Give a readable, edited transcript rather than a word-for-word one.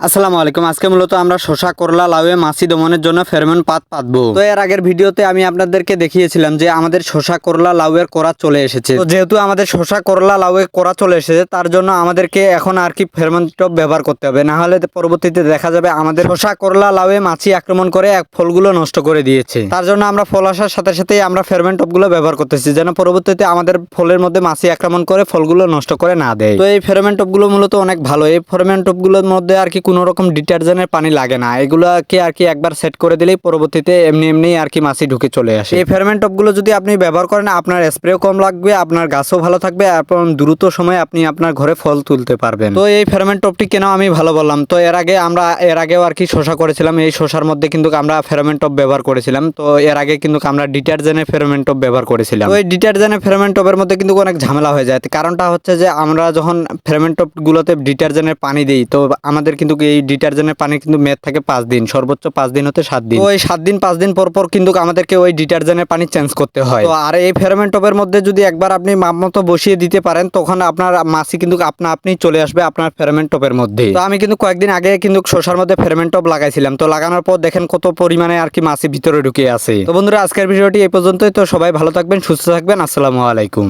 আসসালামু আলাইকুম। আজকে মূলত আমরা শসা, করলা, লাউয়ে মাছি দমনের জন্য ফেরোমন পাতবো। তো এর আগের ভিডিওতে আমি আপনাদেরকে দেখিয়েছিলাম যে আমাদের শসা, করলা, লাউয়ের কোড়া চলে এসেছে। তো যেহেতু আমাদের শসা, করলা, লাউয়ের কোড়া চলে এসেছে, তার জন্য আমাদেরকে এখন আর কি ফেরোমন টপ ব্যবহার করতে হবে, না হলে পরবর্তীতে দেখা যাবে আমাদের শসা, করলা, লাউয়ে মাছি আক্রমণ করে ফলগুলো নষ্ট করে দিয়েছে। তার জন্য আমরা ফল আসার সাথে সাথেই আমরা ফেরোমন টপগুলো ব্যবহার করতেছি, যেন পরবর্তীতে আমাদের ফলের মধ্যে মাছি আক্রমণ করে ফলগুলো নষ্ট করে না দেয়। তো এই ফেরোমন টপগুলো মূলত অনেক ভালো। এই ফেরোমন টপগুলোর মধ্যে আর কি কোনো রকম ডিটারজেন্টের পানি লাগে না। এগুলোকে আর কি একবার সেট করে দিলেই পরবর্তীতে এমনি আর কি মাছি ঢুকে চলে আসে। এই ফেরোমন টপগুলো যদি আপনি ব্যবহার করেন, আপনার স্প্রেও কম লাগবে, আপনার গাছও ভালো থাকবে, এবং দ্রুত সময়ে আপনি আপনার ঘরে ফল তুলতে পারবেন। তো এই ফেরোমন টপটি কেন আমি ভালো বললাম, তো এর আগেও আর কি শসা করেছিলাম। এই শসার মধ্যে কিন্তু আমরা ফেরোমন টপ ব্যবহার করেছিলাম। তো এর আগে কিন্তু আমরা ডিটারজেন্টের ফেরোমন টপ ব্যবহার করেছিলাম। তো এই ডিটারজেন্টের ফেরোমন টপের মধ্যে কিন্তু অনেক ঝামেলা হয়ে যায়। কারণটা হচ্ছে যে আমরা যখন ফেরোমন টপ গুলোতে ডিটারজেন্টের পানি দিই, তো আমাদের কিন্তু এই ডিটারজেন্টের পানি কিন্তু মেয়াদ থাকে 5 দিন, সর্বোচ্চ 5 দিন হতে 7 দিন। তো এই 7 দিন 5 দিন পর কিন্তু আমাদেরকে ওই ডিটারজেন্টের পানি চেঞ্জ করতে হয়। তো আর এই ফেরোমন টপের মধ্যে যদি একবার আপনি মাপ মতো বসিয়ে দিতে পারেন, তখন আপনার মাছি কিন্তু আপনি চলে আসবে আপনার ফেরোমন টপের মধ্যে। তো আমি কিন্তু কয়েকদিন আগে কিন্তু শসার মধ্যে ফেরোমন টপ লাগাইছিলাম। তো লাগানোর পর দেখেন কত পরিমাণে আর কি মাছি ভিতরে ঢুকে আছে। তো বন্ধুরা, আজকের ভিডিওটি এই পর্যন্তই। তো সবাই ভালো থাকবেন, সুস্থ থাকবেন। আসসালামু আলাইকুম।